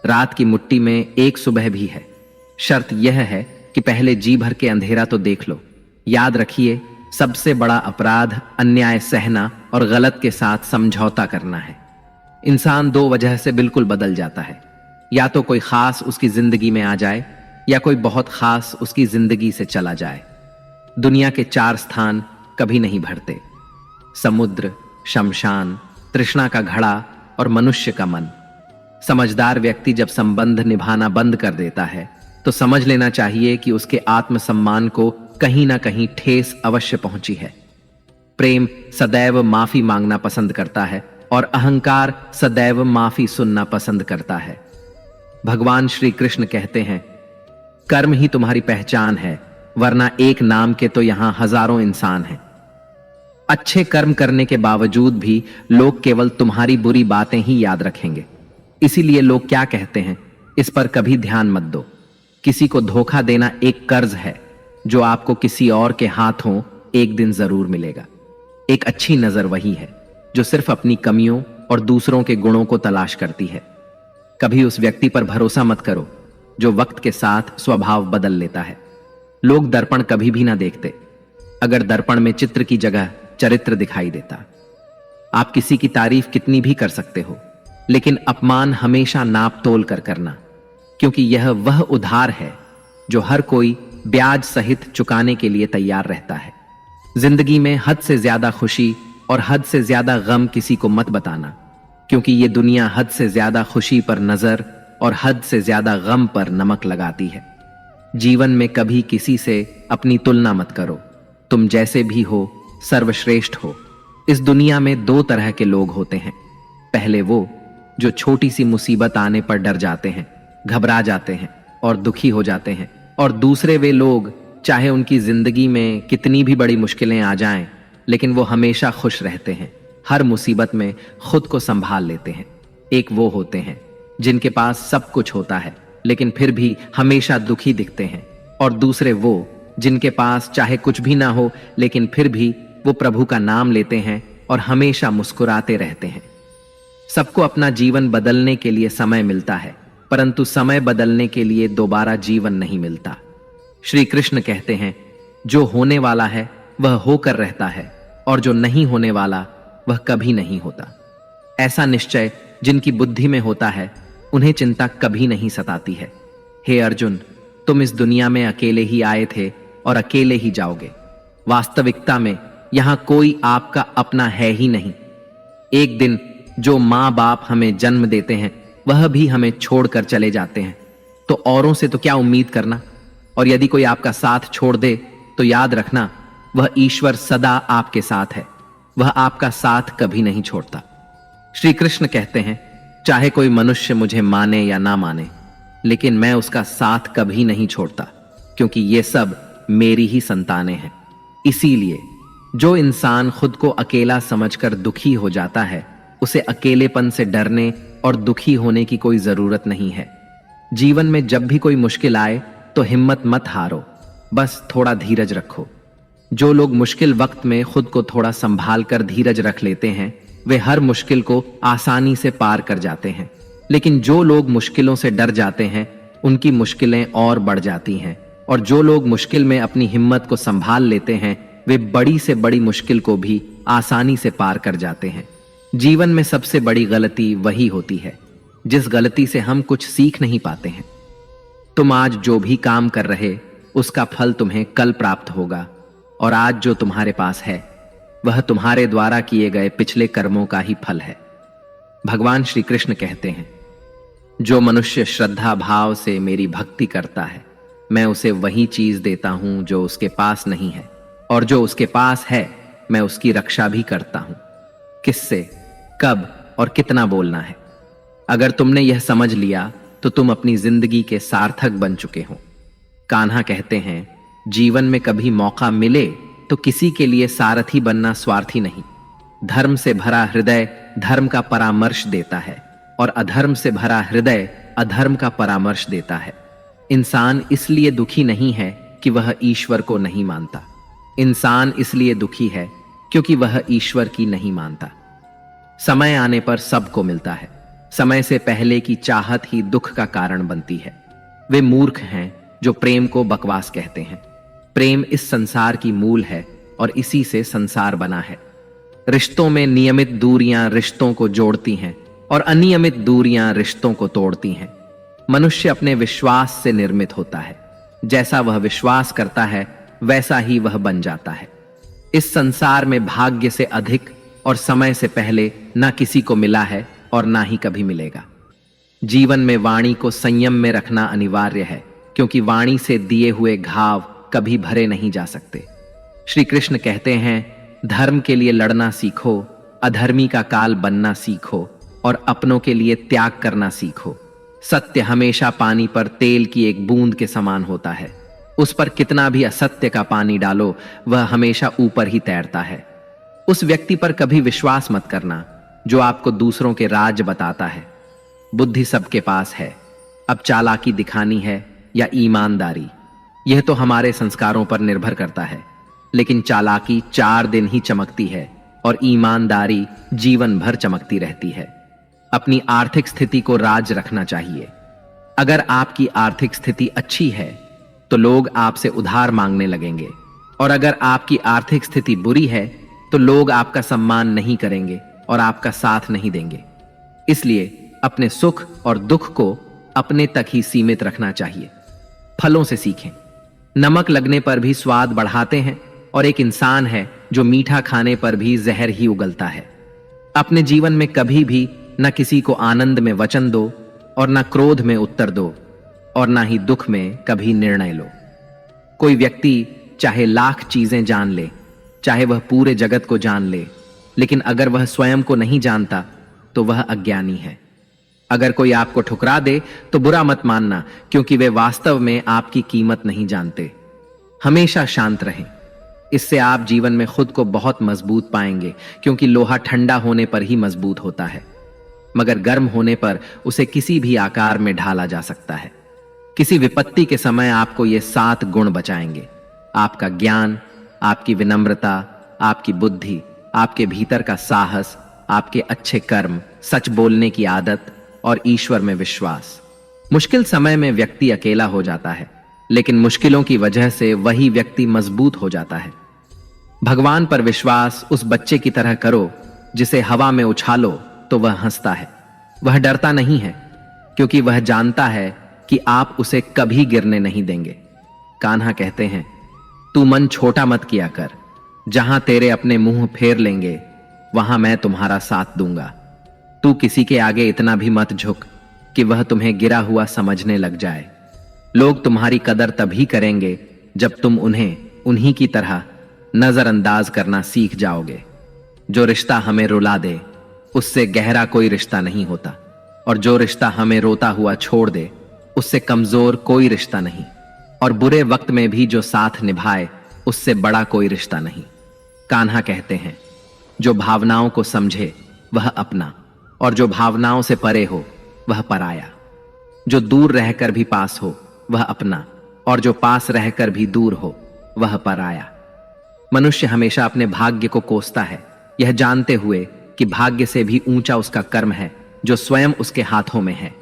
रात की मुट्ठी में एक सुबह भी है। शर्त यह है कि पहले जी भर के अंधेरा तो देख लो। याद रखिए, सबसे बड़ा अपराध अन्याय सहना और गलत के साथ समझौता करना है। इंसान 2 वजह से बिल्कुल बदल जाता है, या तो कोई खास उसकी जिंदगी में आ जाए या कोई बहुत खास उसकी जिंदगी से चला जाए। दुनिया के 4 स्थान कभी नहीं भरते: समुद्र, शमशान, तृष्णा का घड़ा और मनुष्य का मन। समझदार व्यक्ति जब संबंध निभाना बंद कर देता है तो समझ लेना चाहिए कि उसके आत्मसम्मान को कहीं ना कहीं ठेस अवश्य पहुंची है। प्रेम सदैव माफी मांगना पसंद करता है और अहंकार सदैव माफी सुनना पसंद करता है। भगवान श्री कृष्ण कहते हैं, कर्म ही तुम्हारी पहचान है, वरना एक नाम के तो यहां हजारों इंसान हैं। अच्छे कर्म करने के बावजूद भी लोग केवल तुम्हारी बुरी बातें ही याद रखेंगे। इसीलिए लोग क्या कहते हैं इस पर कभी ध्यान मत दो। किसी को धोखा देना एक कर्ज है जो आपको किसी और के हाथों एक दिन जरूर मिलेगा। एक अच्छी नजर वही है जो सिर्फ अपनी कमियों और दूसरों के गुणों को तलाश करती है। कभी उस व्यक्ति पर भरोसा मत करो जो वक्त के साथ स्वभाव बदल लेता है। लोग दर्पण कभी भी ना देखते, अगर दर्पण में चित्र की जगह चरित्र दिखाई देता। आप किसी की तारीफ कितनी भी कर सकते हो, लेकिन अपमान हमेशा नाप तोल कर करना, क्योंकि यह वह उधार है जो हर कोई ब्याज सहित चुकाने के लिए तैयार रहता है। जिंदगी में हद से ज्यादा खुशी और हद से ज्यादा गम किसी को मत बताना, क्योंकि ये दुनिया हद से ज्यादा खुशी पर नजर और हद से ज्यादा गम पर नमक लगाती है। जीवन में कभी किसी से अपनी तुलना मत करो। तुम जैसे भी हो सर्वश्रेष्ठ हो। इस दुनिया में 2 तरह के लोग होते हैं। पहले वो जो छोटी सी मुसीबत आने पर डर जाते हैं, घबरा जाते हैं और दुखी हो जाते हैं, और दूसरे वे लोग चाहे उनकी जिंदगी में कितनी भी बड़ी मुश्किलें आ जाएं, लेकिन वो हमेशा खुश रहते हैं, हर मुसीबत में खुद को संभाल लेते हैं। एक वो होते हैं जिनके पास सब कुछ होता है लेकिन फिर भी हमेशा दुखी दिखते हैं, और दूसरे वो जिनके पास चाहे कुछ भी ना हो लेकिन फिर भी वो प्रभु का नाम लेते हैं और हमेशा मुस्कुराते रहते हैं। सबको अपना जीवन बदलने के लिए समय मिलता है, परंतु समय बदलने के लिए दोबारा जीवन नहीं मिलता। श्री कृष्ण कहते हैं, जो होने वाला है वह होकर रहता है और जो नहीं होने वाला वह कभी नहीं होता। ऐसा निश्चय जिनकी बुद्धि में होता है उन्हें चिंता कभी नहीं सताती है। हे अर्जुन, तुम इस दुनिया में अकेले ही आए थे और अकेले ही जाओगे। वास्तविकता में यहां कोई आपका अपना है ही नहीं। एक दिन जो माँ बाप हमें जन्म देते हैं वह भी हमें छोड़कर चले जाते हैं, तो औरों से तो क्या उम्मीद करना। और यदि कोई आपका साथ छोड़ दे तो याद रखना, वह ईश्वर सदा आपके साथ है, वह आपका साथ कभी नहीं छोड़ता। श्री कृष्ण कहते हैं, चाहे कोई मनुष्य मुझे माने या ना माने, लेकिन मैं उसका साथ कभी नहीं छोड़ता, क्योंकि ये सब मेरी ही संतानें हैं। इसीलिए जो इंसान खुद को अकेला समझकर दुखी हो जाता है, उसे अकेलेपन से डरने और दुखी होने की कोई जरूरत नहीं है। जीवन में जब भी कोई मुश्किल आए तो हिम्मत मत हारो, बस थोड़ा धीरज रखो। जो लोग मुश्किल वक्त में खुद को थोड़ा संभाल कर धीरज रख लेते हैं, वे हर मुश्किल को आसानी से पार कर जाते हैं। लेकिन जो लोग मुश्किलों से डर जाते हैं, उनकी मुश्किलें और बढ़ जाती हैं। और जो लोग मुश्किल में अपनी हिम्मत को संभाल लेते हैं, वे बड़ी से बड़ी मुश्किल को भी आसानी से पार कर जाते हैं। जीवन में सबसे बड़ी गलती वही होती है जिस गलती से हम कुछ सीख नहीं पाते हैं। तुम आज जो भी काम कर रहे, उसका फल तुम्हें कल प्राप्त होगा, और आज जो तुम्हारे पास है वह तुम्हारे द्वारा किए गए पिछले कर्मों का ही फल है। भगवान श्री कृष्ण कहते हैं, जो मनुष्य श्रद्धा भाव से मेरी भक्ति करता है, मैं उसे वही चीज देता हूं जो उसके पास नहीं है, और जो उसके पास है मैं उसकी रक्षा भी करता हूं। किससे, कब और कितना बोलना है। अगर तुमने यह समझ लिया तो तुम अपनी जिंदगी के सार्थक बन चुके हो। कान्हा कहते हैं, जीवन में कभी मौका मिले तो किसी के लिए सारथी बनना स्वार्थी नहीं। धर्म से भरा हृदय धर्म का परामर्श देता है, और अधर्म से भरा हृदय अधर्म का परामर्श देता है। इंसान इसलिए दुखी नहीं है कि वह ईश्वर को नहीं मानता। इंसान इसलिए दुखी है क्योंकि वह ईश्वर की नहीं मानता। समय आने पर सबको मिलता है। समय से पहले की चाहत ही दुख का कारण बनती है। वे मूर्ख हैं जो प्रेम को बकवास कहते हैं। प्रेम इस संसार की मूल है और इसी से संसार बना है। रिश्तों में नियमित दूरियां रिश्तों को जोड़ती हैं और अनियमित दूरियां रिश्तों को तोड़ती हैं। मनुष्य अपने विश्वास से निर्मित होता है। जैसा वह विश्वास करता है वैसा ही वह बन जाता है। इस संसार में भाग्य से अधिक और समय से पहले ना किसी को मिला है और ना ही कभी मिलेगा। जीवन में वाणी को संयम में रखना अनिवार्य है, क्योंकि वाणी से दिए हुए घाव कभी भरे नहीं जा सकते। श्री कृष्ण कहते हैं, धर्म के लिए लड़ना सीखो, अधर्मी का काल बनना सीखो और अपनों के लिए त्याग करना सीखो। सत्य हमेशा पानी पर तेल की एक बूंद के समान होता है। उस पर कितना भी असत्य का पानी डालो, वह हमेशा ऊपर ही तैरता है। उस व्यक्ति पर कभी विश्वास मत करना जो आपको दूसरों के राज बताता है। बुद्धि सबके पास है, अब चालाकी दिखानी है या ईमानदारी, यह तो हमारे संस्कारों पर निर्भर करता है। लेकिन चालाकी 4 दिन ही चमकती है और ईमानदारी जीवन भर चमकती रहती है। अपनी आर्थिक स्थिति को राज रखना चाहिए। अगर आपकी आर्थिक स्थिति अच्छी है तो लोग आपसे उधार मांगने लगेंगे, और अगर आपकी आर्थिक स्थिति बुरी है तो लोग आपका सम्मान नहीं करेंगे और आपका साथ नहीं देंगे। इसलिए अपने सुख और दुख को अपने तक ही सीमित रखना चाहिए। फलों से सीखें। नमक लगने पर भी स्वाद बढ़ाते हैं, और एक इंसान है जो मीठा खाने पर भी जहर ही उगलता है। अपने जीवन में कभी भी न किसी को आनंद में वचन दो और न क्रोध में उत्तर दो, और न ही दुख में कभी निर्णय लो। कोई व्यक्ति चाहे लाख चीजें जान ले, चाहे वह पूरे जगत को जान ले, लेकिन अगर वह स्वयं को नहीं जानता तो वह अज्ञानी है। अगर कोई आपको ठुकरा दे तो बुरा मत मानना, क्योंकि वे वास्तव में आपकी कीमत नहीं जानते। हमेशा शांत रहें। इससे आप जीवन में खुद को बहुत मजबूत पाएंगे, क्योंकि लोहा ठंडा होने पर ही मजबूत होता है। मगर गर्म होने पर उसे किसी भी आकार में ढाला जा सकता है। किसी विपत्ति के समय आपको ये 7 गुण बचाएंगे: आपका ज्ञान, आपकी विनम्रता, आपकी बुद्धि, आपके भीतर का साहस, आपके अच्छे कर्म, सच बोलने की आदत और ईश्वर में विश्वास। मुश्किल समय में व्यक्ति अकेला हो जाता है, लेकिन मुश्किलों की वजह से वही व्यक्ति मजबूत हो जाता है। भगवान पर विश्वास उस बच्चे की तरह करो जिसे हवा में उछालो तो वह हंसता है। वह डरता नहीं है, क्योंकि वह जानता है कि आप उसे कभी गिरने नहीं देंगे। कान्हा कहते हैं, तू मन छोटा मत किया कर, जहां तेरे अपने मुंह फेर लेंगे वहां मैं तुम्हारा साथ दूंगा। तू किसी के आगे इतना भी मत झुक कि वह तुम्हें गिरा हुआ समझने लग जाए। लोग तुम्हारी कदर तभी करेंगे जब तुम उन्हें उन्हीं की तरह नजरअंदाज करना सीख जाओगे। जो रिश्ता हमें रुला दे उससे गहरा कोई रिश्ता नहीं होता, और जो रिश्ता हमें रोता हुआ छोड़ दे उससे कमजोर कोई रिश्ता नहीं, और बुरे वक्त में भी जो साथ निभाए उससे बड़ा कोई रिश्ता नहीं। कान्हा कहते हैं, जो भावनाओं को समझे वह अपना, और जो भावनाओं से परे हो वह पराया। जो दूर रहकर भी पास हो वह अपना, और जो पास रहकर भी दूर हो वह पराया। मनुष्य हमेशा अपने भाग्य को कोसता है, यह जानते हुए कि भाग्य से भी ऊंचा उसका कर्म है जो स्वयं उसके हाथों में है।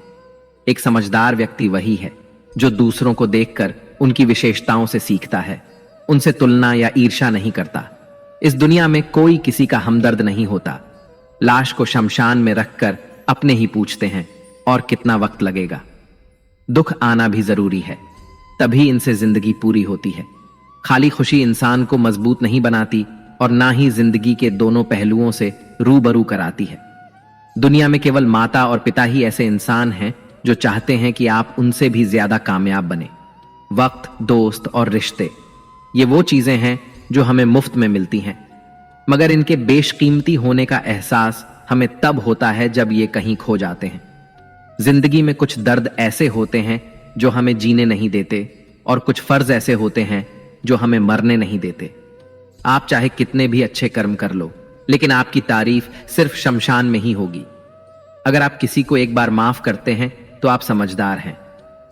एक समझदार व्यक्ति वही है जो दूसरों को देखकर उनकी विशेषताओं से सीखता है, उनसे तुलना या ईर्ष्या नहीं करता। इस दुनिया में कोई किसी का हमदर्द नहीं होता। लाश को शमशान में रखकर अपने ही पूछते हैं, और कितना वक्त लगेगा। दुख आना भी जरूरी है, तभी इनसे जिंदगी पूरी होती है। खाली खुशी इंसान को मजबूत नहीं बनाती, और ना ही जिंदगी के दोनों पहलुओं से रूबरू कराती है। दुनिया में केवल माता और पिता ही ऐसे इंसान हैं जो चाहते हैं कि आप उनसे भी ज्यादा कामयाब बने। वक्त, दोस्त और रिश्ते, ये वो चीजें हैं जो हमें मुफ्त में मिलती हैं, मगर इनके बेशकीमती होने का एहसास हमें तब होता है जब ये कहीं खो जाते हैं। जिंदगी में कुछ दर्द ऐसे होते हैं जो हमें जीने नहीं देते, और कुछ फर्ज ऐसे होते हैं जो हमें मरने नहीं देते। आप चाहे कितने भी अच्छे कर्म कर लो, लेकिन आपकी तारीफ सिर्फ शमशान में ही होगी। अगर आप किसी को एक बार माफ करते हैं तो आप समझदार हैं।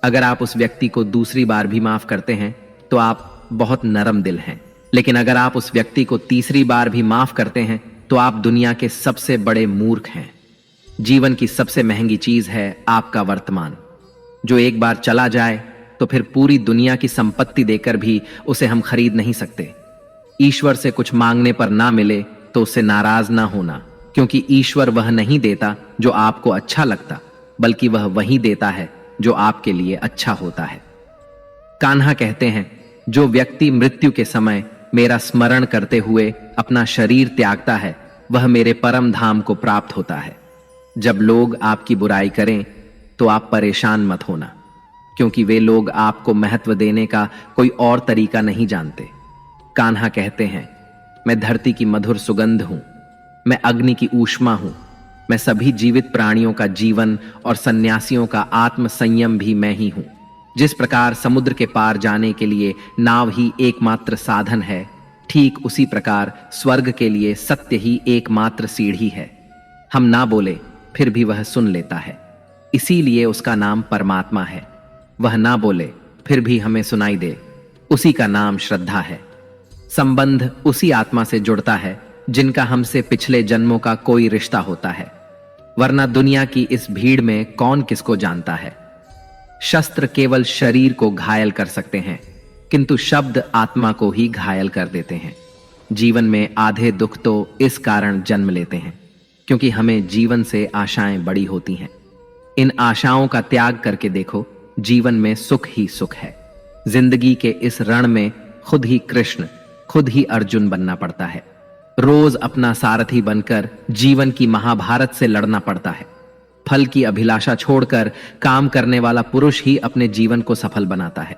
अगर आप उस व्यक्ति को दूसरी बार भी माफ करते हैं तो आप बहुत नरम दिल हैं। लेकिन अगर आप उस व्यक्ति को तीसरी बार भी माफ करते हैं तो आप दुनिया के सबसे बड़े मूर्ख हैं। जीवन की सबसे महंगी चीज है आपका वर्तमान, जो एक बार चला जाए तो फिर पूरी दुनिया की संपत्ति देकर भी उसे हम खरीद नहीं सकते। ईश्वर से कुछ मांगने पर ना मिले तो उससे नाराज ना होना, क्योंकि ईश्वर वह नहीं देता जो आपको अच्छा लगता, बल्कि वह वही देता है जो आपके लिए अच्छा होता है। कान्हा कहते हैं, जो व्यक्ति मृत्यु के समय मेरा स्मरण करते हुए अपना शरीर त्यागता है वह मेरे परम धाम को प्राप्त होता है। जब लोग आपकी बुराई करें तो आप परेशान मत होना, क्योंकि वे लोग आपको महत्व देने का कोई और तरीका नहीं जानते। कान्हा कहते हैं, मैं धरती की मधुर सुगंध हूं, मैं अग्नि की ऊष्मा हूं, मैं सभी जीवित प्राणियों का जीवन और सन्यासियों का आत्म संयम भी मैं ही हूं। जिस प्रकार समुद्र के पार जाने के लिए नाव ही एकमात्र साधन है, ठीक उसी प्रकार स्वर्ग के लिए सत्य ही एकमात्र सीढ़ी है। हम ना बोले फिर भी वह सुन लेता है, इसीलिए उसका नाम परमात्मा है। वह ना बोले फिर भी हमें सुनाई दे, उसी का नाम श्रद्धा है। संबंध उसी आत्मा से जुड़ता है जिनका हमसे पिछले जन्मों का कोई रिश्ता होता है, वरना दुनिया की इस भीड़ में कौन किसको जानता है। शस्त्र केवल शरीर को घायल कर सकते हैं, किंतु शब्द आत्मा को ही घायल कर देते हैं। जीवन में आधे दुख तो इस कारण जन्म लेते हैं क्योंकि हमें जीवन से आशाएं बड़ी होती हैं। इन आशाओं का त्याग करके देखो, जीवन में सुख ही सुख है। जिंदगी के इस रण में खुद ही कृष्ण, खुद ही अर्जुन बनना पड़ता है। रोज अपना सारथी बनकर जीवन की महाभारत से लड़ना पड़ता है। फल की अभिलाषा छोड़कर काम करने वाला पुरुष ही अपने जीवन को सफल बनाता है।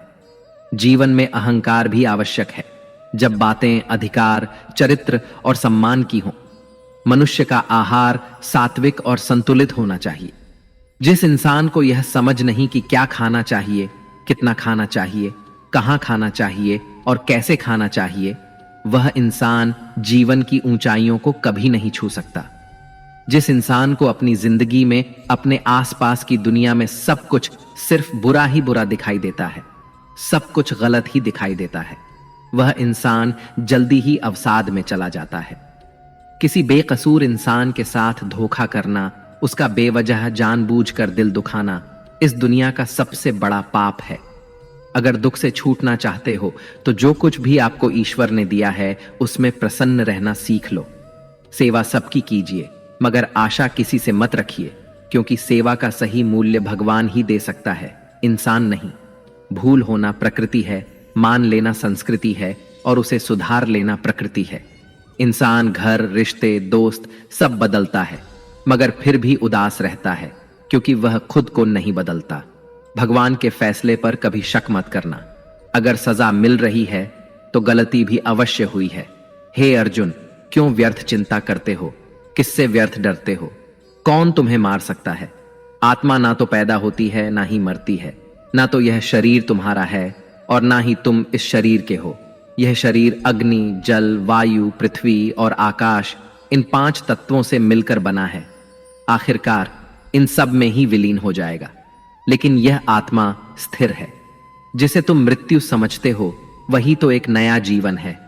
जीवन में अहंकार भी आवश्यक है, जब बातें अधिकार, चरित्र और सम्मान की हों। मनुष्य का आहार सात्विक और संतुलित होना चाहिए। जिस इंसान को यह समझ नहीं कि क्या खाना चाहिए, कितना खाना चाहिए, कहां खाना चाहिए और कैसे खाना चाहिए, वह इंसान जीवन की ऊंचाइयों को कभी नहीं छू सकता। जिस इंसान को अपनी जिंदगी में अपने आसपास की दुनिया में सब कुछ सिर्फ बुरा ही बुरा दिखाई देता है, सब कुछ गलत ही दिखाई देता है, वह इंसान जल्दी ही अवसाद में चला जाता है। किसी बेकसूर इंसान के साथ धोखा करना, उसका बेवजह जानबूझकर दिल दुखाना इस दुनिया का सबसे बड़ा पाप है। अगर दुख से छूटना चाहते हो तो जो कुछ भी आपको ईश्वर ने दिया है उसमें प्रसन्न रहना सीख लो। सेवा सबकी कीजिए, मगर आशा किसी से मत रखिए, क्योंकि सेवा का सही मूल्य भगवान ही दे सकता है, इंसान नहीं। भूल होना प्रकृति है, मान लेना संस्कृति है और उसे सुधार लेना प्रकृति है। इंसान घर, रिश्ते, दोस्त सब बदलता है, मगर फिर भी उदास रहता है, क्योंकि वह खुद को नहीं बदलता। भगवान के फैसले पर कभी शक मत करना। अगर सजा मिल रही है तो गलती भी अवश्य हुई है। हे अर्जुन, क्यों व्यर्थ चिंता करते हो? किससे व्यर्थ डरते हो? कौन तुम्हें मार सकता है? आत्मा ना तो पैदा होती है ना ही मरती है, ना तो यह शरीर तुम्हारा है और ना ही तुम इस शरीर के हो। यह शरीर अग्नि, जल, वायु, पृथ्वी और आकाश, इन 5 तत्वों से मिलकर बना है। आखिरकार इन सब में ही विलीन हो जाएगा। लेकिन यह आत्मा स्थिर है। जिसे तुम मृत्यु समझते हो वही तो एक नया जीवन है।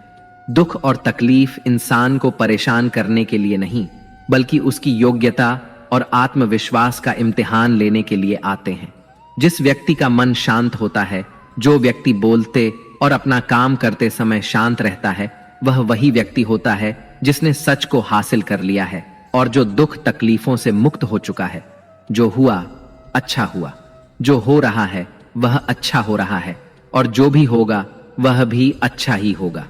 दुख और तकलीफ इंसान को परेशान करने के लिए नहीं, बल्कि उसकी योग्यता और आत्मविश्वास का इम्तिहान लेने के लिए आते हैं। जिस व्यक्ति का मन शांत होता है, जो व्यक्ति बोलते और अपना काम करते समय शांत रहता है, वह वही व्यक्ति होता है जिसने सच को हासिल कर लिया है और जो दुख तकलीफों से मुक्त हो चुका है। जो हुआ अच्छा हुआ, जो हो रहा है वह अच्छा हो रहा है, और जो भी होगा वह भी अच्छा ही होगा।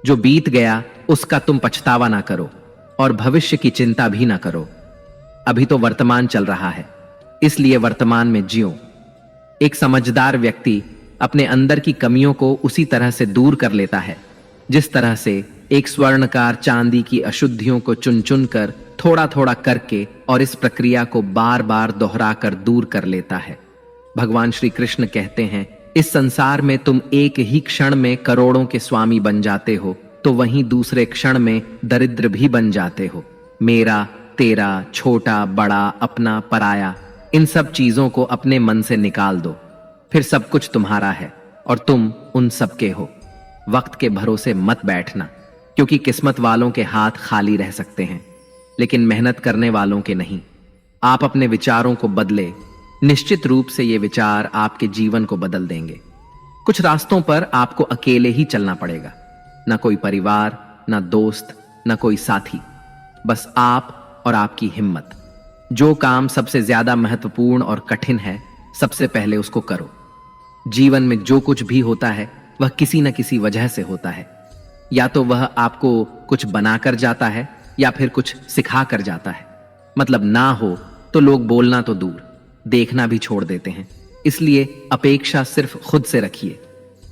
जो बीत गया उसका तुम पछतावा ना करो और भविष्य की चिंता भी ना करो। अभी तो वर्तमान चल रहा है, इसलिए वर्तमान में जियो। एक समझदार व्यक्ति अपने अंदर की कमियों को उसी तरह से दूर कर लेता है जिस तरह से एक स्वर्णकार चांदी की अशुद्धियों को चुन चुन कर थोड़ा थोड़ा करके और इस प्रक्रिया को बार बार दोहराकर दूर कर लेता है। भगवान श्री कृष्ण कहते हैं, इस संसार में तुम एक ही क्षण में करोड़ों के स्वामी बन जाते हो, तो वहीं दूसरे क्षण में दरिद्र भी बन जाते हो। मेरा, तेरा, छोटा, बड़ा, अपना, पराया, इन सब चीजों को अपने मन से निकाल दो, फिर सब कुछ तुम्हारा है और तुम उन सब के हो। वक्त के भरोसे मत बैठना, क्योंकि किस्मत वालों के हाथ खाली रह सकते हैं, लेकिन मेहनत करने वालों के नहीं। आप अपने विचारों को बदले, निश्चित रूप से ये विचार आपके जीवन को बदल देंगे। कुछ रास्तों पर आपको अकेले ही चलना पड़ेगा, ना कोई परिवार, ना दोस्त, ना कोई साथी, बस आप और आपकी हिम्मत। जो काम सबसे ज्यादा महत्वपूर्ण और कठिन है, सबसे पहले उसको करो। जीवन में जो कुछ भी होता है वह किसी न किसी वजह से होता है। या तो वह आपको कुछ बनाकर जाता है या फिर कुछ सिखा कर जाता है। मतलब ना हो तो लोग बोलना तो दूर, देखना भी छोड़ देते हैं। इसलिए अपेक्षा सिर्फ खुद से रखिए।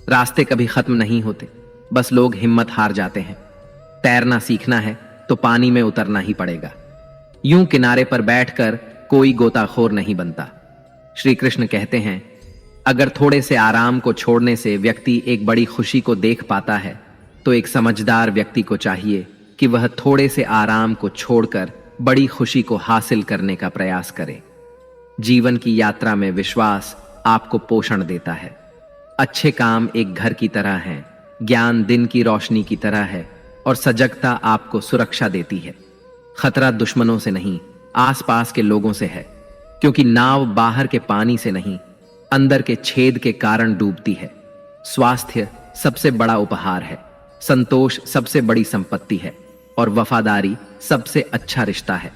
रास्ते कभी खत्म नहीं होते, बस लोग हिम्मत हार जाते हैं। तैरना सीखना है तो पानी में उतरना ही पड़ेगा। यूं किनारे पर बैठकर कोई गोताखोर नहीं बनता। श्री कृष्ण कहते हैं, अगर थोड़े से आराम को छोड़ने से व्यक्ति एक बड़ी खुशी को देख पाता है, तो एक समझदार व्यक्ति को चाहिए कि वह थोड़े से आराम को छोड़कर बड़ी खुशी को हासिल करने का प्रयास करे। जीवन की यात्रा में विश्वास आपको पोषण देता है। अच्छे काम एक घर की तरह हैं, ज्ञान दिन की रोशनी की तरह है और सजगता आपको सुरक्षा देती है। खतरा दुश्मनों से नहीं, आसपास के लोगों से है, क्योंकि नाव बाहर के पानी से नहीं, अंदर के छेद के कारण डूबती है। स्वास्थ्य सबसे बड़ा उपहार है, संतोष सबसे बड़ी संपत्ति है और वफादारी सबसे अच्छा रिश्ता है।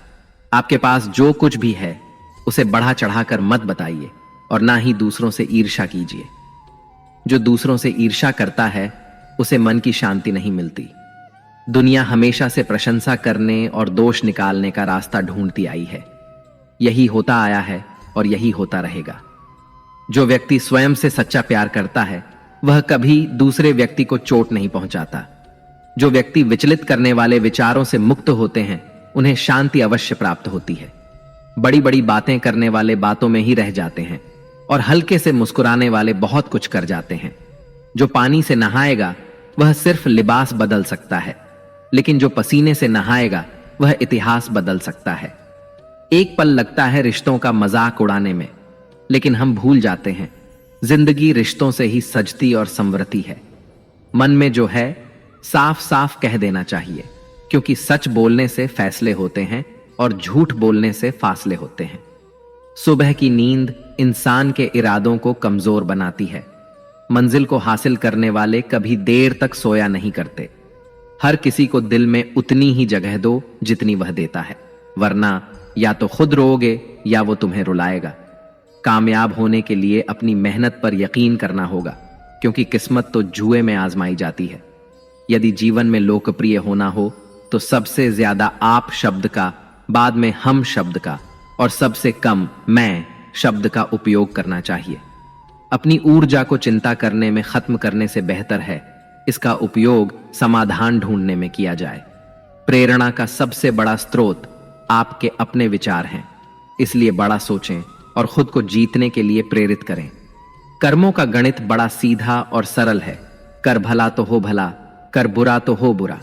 आपके पास जो कुछ भी है उसे बढ़ा चढ़ाकर मत बताइए और ना ही दूसरों से ईर्ष्या कीजिए। जो दूसरों से ईर्ष्या करता है उसे मन की शांति नहीं मिलती। दुनिया हमेशा से प्रशंसा करने और दोष निकालने का रास्ता ढूंढती आई है। यही होता आया है और यही होता रहेगा। जो व्यक्ति स्वयं से सच्चा प्यार करता है वह कभी दूसरे व्यक्ति को चोट नहीं पहुंचाता। जो व्यक्ति विचलित करने वाले विचारों से मुक्त होते हैं उन्हें शांति अवश्य प्राप्त होती है। बड़ी बड़ी बातें करने वाले बातों में ही रह जाते हैं और हल्के से मुस्कुराने वाले बहुत कुछ कर जाते हैं। जो पानी से नहाएगा वह सिर्फ लिबास बदल सकता है, लेकिन जो पसीने से नहाएगा वह इतिहास बदल सकता है। एक पल लगता है रिश्तों का मजाक उड़ाने में, लेकिन हम भूल जाते हैं जिंदगी रिश्तों से ही सजती और संवरती है। मन में जो है साफ साफ कह देना चाहिए, क्योंकि सच बोलने से फैसले होते हैं और झूठ बोलने से फासले होते हैं। सुबह की नींद इंसान के इरादों को कमजोर बनाती है। मंजिल को हासिल करने वाले कभी देर तक सोया नहीं करते। हर किसी को दिल में उतनी ही जगह दो जितनी वह देता है, वरना या तो खुद रोओगे या वो तुम्हें रुलाएगा। कामयाब होने के लिए अपनी मेहनत पर यकीन करना होगा, क्योंकि किस्मत तो जुए में आजमाई जाती है। यदि जीवन में लोकप्रिय होना हो तो सबसे ज्यादा आप शब्द का, बाद में हम शब्द का और सबसे कम मैं शब्द का उपयोग करना चाहिए। अपनी ऊर्जा को चिंता करने में खत्म करने से बेहतर है इसका उपयोग समाधान ढूंढने में किया जाए। प्रेरणा का सबसे बड़ा स्रोत आपके अपने विचार हैं, इसलिए बड़ा सोचें और खुद को जीतने के लिए प्रेरित करें। कर्मों का गणित बड़ा सीधा और सरल है। कर भला तो हो भला, कर बुरा तो हो बुरा।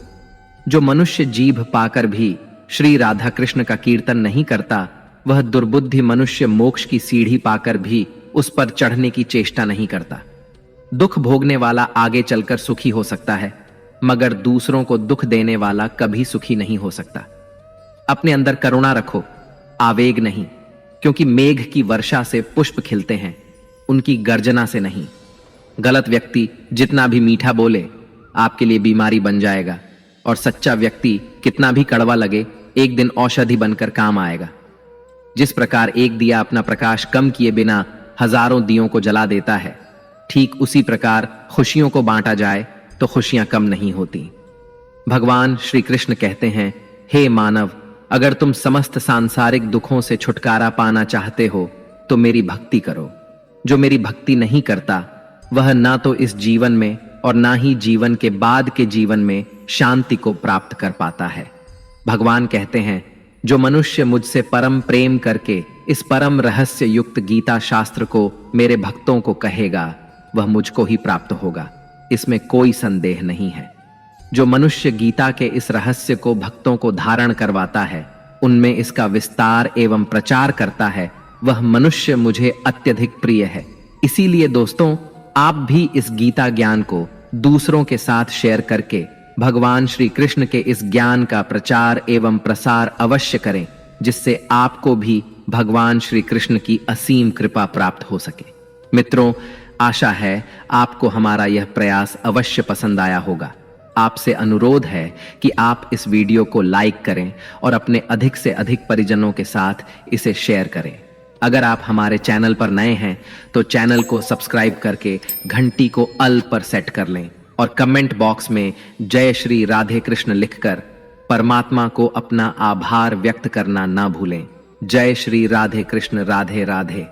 जो मनुष्य जीभ पाकर भी श्री राधा कृष्ण का कीर्तन नहीं करता, वह दुर्बुद्धि मनुष्य मोक्ष की सीढ़ी पाकर भी उस पर चढ़ने की चेष्टा नहीं करता। दुख भोगने वाला आगे चलकर सुखी हो सकता है, मगर दूसरों को दुख देने वाला कभी सुखी नहीं हो सकता। अपने अंदर करुणा रखो, आवेग नहीं, क्योंकि मेघ की वर्षा से पुष्प खिलते हैं, उनकी गर्जना से नहीं। गलत व्यक्ति जितना भी मीठा बोले आपके लिए बीमारी बन जाएगा, और सच्चा व्यक्ति कितना भी कड़वा लगे एक दिन औषधि बनकर काम आएगा। जिस प्रकार एक दिया अपना प्रकाश कम किए बिना हजारों दियों को जला देता है, ठीक उसी प्रकार खुशियों को बांटा जाए तो खुशियां कम नहीं होती। भगवान श्री कृष्ण कहते हैं, हे मानव, अगर तुम समस्त सांसारिक दुखों से छुटकारा पाना चाहते हो तो मेरी भक्ति करो। जो मेरी भक्ति नहीं करता वह ना तो इस जीवन में और ना ही जीवन के बाद के जीवन में शांति को प्राप्त कर पाता है। भगवान कहते हैं, जो मनुष्य मुझसे परम प्रेम करके इस परम रहस्य युक्त गीता शास्त्र को मेरे भक्तों को कहेगा, वह मुझको ही प्राप्त होगा, इसमें कोई संदेह नहीं है। जो मनुष्य गीता के इस रहस्य को भक्तों को धारण करवाता है, उनमें इसका विस्तार एवं प्रचार करता है, वह मनुष्य मुझे अत्यधिक प्रिय है। इसीलिए दोस्तों, आप भी इस गीता ज्ञान को दूसरों के साथ शेयर करके भगवान श्री कृष्ण के इस ज्ञान का प्रचार एवं प्रसार अवश्य करें, जिससे आपको भी भगवान श्री कृष्ण की असीम कृपा प्राप्त हो सके। मित्रों, आशा है आपको हमारा यह प्रयास अवश्य पसंद आया होगा। आपसे अनुरोध है कि आप इस वीडियो को लाइक करें और अपने अधिक से अधिक परिजनों के साथ इसे शेयर करें। अगर आप हमारे चैनल पर नए हैं तो चैनल को सब्सक्राइब करके घंटी को अल पर सेट कर लें और कमेंट बॉक्स में जय श्री राधे कृष्ण लिखकर परमात्मा को अपना आभार व्यक्त करना ना भूलें। जय श्री राधे कृष्ण, राधे राधे।